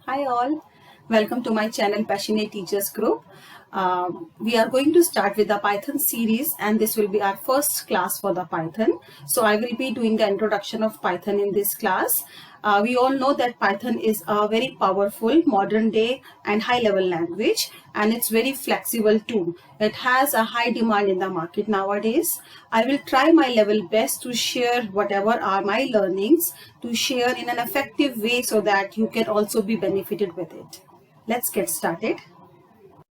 Hi all, welcome to my channel Passionate Teachers Group. We are going to start with the Python series and this will be our first class for the Python. So I will be doing the introduction of Python in this class. We all know that Python is a very powerful modern day and high level language and it's very flexible too. It has a high demand in the market nowadays. I will try my level best to share whatever are my learnings to share in an effective way so that you can also be benefited with it. Let's get started.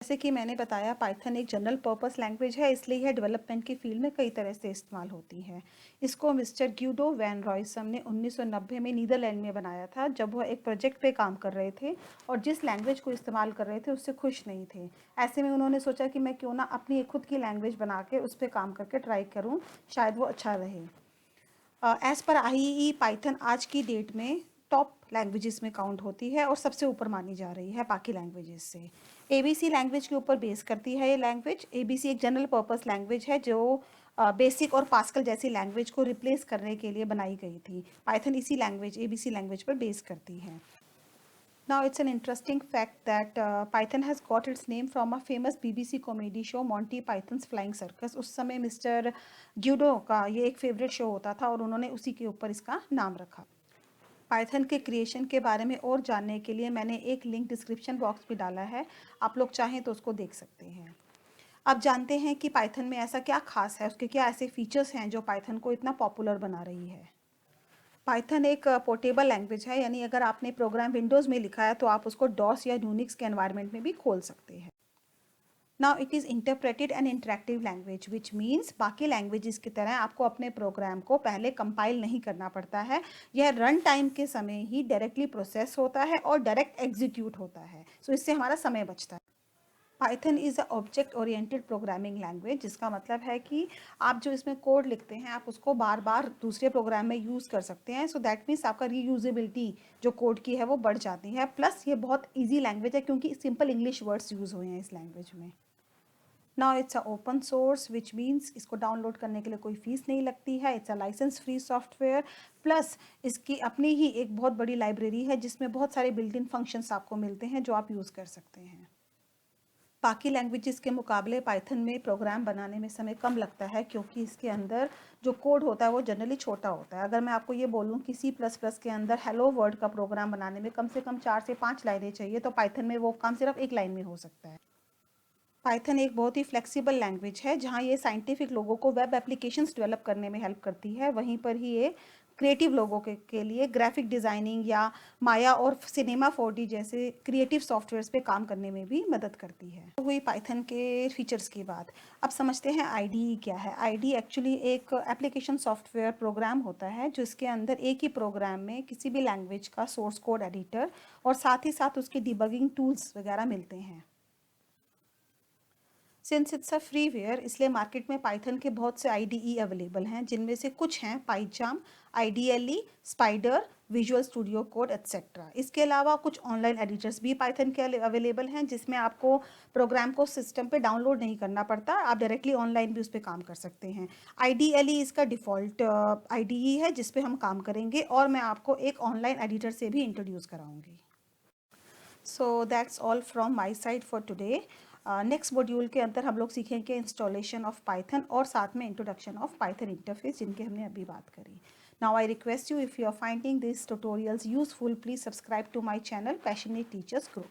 जैसे कि मैंने बताया Python एक general purpose language है, इसलिए यह development की field में कई तरह से इस्तेमाल होती है। इसको मिस्टर ग्यूडो वैन रॉयसन ने 1990 में नीदरलैंड में बनाया था, जब वह एक प्रोजेक्ट पे काम कर रहे थे और जिस लैंग्वेज को इस्तेमाल कर रहे थे उससे खुश नहीं थे। ऐसे में उन्होंने सोचा कि मैं क्यों ना अपनी एक खुद की लैंग्वेज बना के उस पर काम करके ट्राई करूँ, शायद वो अच्छा रहे। एज़ पर IEEE पाइथन आज की डेट में टॉप लैंग्वेजेस में काउंट होती है और सबसे ऊपर मानी जा रही है बाकी लैंग्वेजेस से। ABC लैंग्वेज के ऊपर बेस करती है ये लैंग्वेज। ABC एक जनरल पर्पस लैंग्वेज है जो बेसिक और पास्कल जैसी लैंग्वेज को रिप्लेस करने के लिए बनाई गई थी। पाइथन इसी लैंग्वेज ABC लैंग्वेज पर बेस करती है। Now, it's an interesting fact that Python has got its name from a famous BBC comedy show Monty Python's Flying Circus। उस समय मिस्टर ग्यूडो का ये एक फेवरेट शो होता था और उन्होंने उसी के ऊपर इसका नाम रखा। पाइथन के क्रिएशन के बारे में और जानने के लिए मैंने एक लिंक डिस्क्रिप्शन बॉक्स में डाला है, आप लोग चाहें तो उसको देख सकते हैं। अब जानते हैं कि पाइथन में ऐसा क्या खास है, उसके क्या ऐसे फीचर्स हैं जो पाइथन को इतना पॉपुलर बना रही है। पाइथन एक पोर्टेबल लैंग्वेज है, यानी अगर आपने प्रोग्राम विंडोज़ में लिखा है तो आप उसको डॉस या यूनिक्स के एनवायरनमेंट में भी खोल सकते हैं। Now it is interpreted and interactive language which means बाकी लैंग्वेजेस की तरह आपको अपने प्रोग्राम को पहले कंपाइल नहीं करना पड़ता है। यह रन टाइम के समय ही डायरेक्टली प्रोसेस होता है और डायरेक्ट एग्जीक्यूट होता है, सो इससे हमारा समय बचता है। Python is a object oriented programming language, जिसका मतलब है कि आप जो इसमें कोड लिखते हैं आप उसको बार बार दूसरे प्रोग्राम में यूज़ कर सकते हैं। सो दैट मीन्स आपका रीयूजेबिलिटी जो कोड की है वो बढ़ जाती है। प्लस ये बहुत ईजी लैंग्वेज है क्योंकि सिंपल इंग्लिश वर्ड्स यूज़ हुए हैं इस लैंग्वेज में। Now it's a open source which means इसको डाउनलोड करने के लिए कोई फीस नहीं लगती है। It's a license free software. Plus इसकी अपनी ही एक बहुत बड़ी लाइब्रेरी है जिसमें बहुत सारे बिल्ट इन फंक्शंस आपको मिलते हैं जो आप यूज़ कर सकते हैं। बाकी लैंग्वेजेस के मुकाबले पाइथन में प्रोग्राम बनाने में समय कम लगता है क्योंकि इसके अंदर जो कोड होता है वो जनरली छोटा होता है। अगर मैं आपको ये बोलूँ कि C++ के अंदर हेलो वर्ल्ड का प्रोग्राम बनाने में कम से कम 4 से 5 लाइनें चाहिए, तो पाइथन में वो काम सिर्फ एक लाइन में हो सकता है। पाइथन एक बहुत ही फ्लेक्सिबल लैंग्वेज है, जहाँ ये साइंटिफिक लोगों को वेब एप्लीकेशंस डेवलप करने में हेल्प करती है। वहीं पर ही ये क्रिएटिव लोगों के लिए ग्राफिक डिज़ाइनिंग या माया और सिनेमा 4D जैसे क्रिएटिव सॉफ्टवेयर्स पे काम करने में भी मदद करती है। तो हुई पाइथन के फीचर्स की बात। अब समझते हैं IDE क्या है। IDE एक्चुअली एक एप्लीकेशन सॉफ्टवेयर प्रोग्राम होता है जिसके अंदर एक ही प्रोग्राम में किसी भी लैंग्वेज का सोर्स कोड एडिटर और साथ ही साथ उसके डिबगिंग टूल्स वगैरह मिलते हैं। सिंस इट्स अ फ्रीवेयर, इसलिए मार्केट में पाइथन के बहुत से IDE अवेलेबल हैं, जिनमें से कुछ हैं पाइचार्म, IDLE, spider, visual studio code etcetera. इसके अलावा कुछ ऑनलाइन एडिटर्स भी पाइथन के अवेलेबल हैं जिसमें आपको प्रोग्राम को सिस्टम पे डाउनलोड नहीं करना पड़ता, आप डायरेक्टली ऑनलाइन भी उस पर काम कर सकते हैं। IDLE इसका डिफ़ॉल्ट IDE है जिस पे हम काम करेंगे और मैं आपको एक ऑनलाइन एडिटर से भी इंट्रोड्यूस कराऊंगी। So that's all from my side for today. Next module के अंदर हम लोग सीखेंगे इंस्टॉलेशन ऑफ पाइथन और साथ में इंट्रोडक्शन ऑफ पाइथन इंटरफेस, जिनकी हमने अभी बात करी। Now I request you, if you are finding this tutorials useful, please subscribe to my channel passionate teachers group.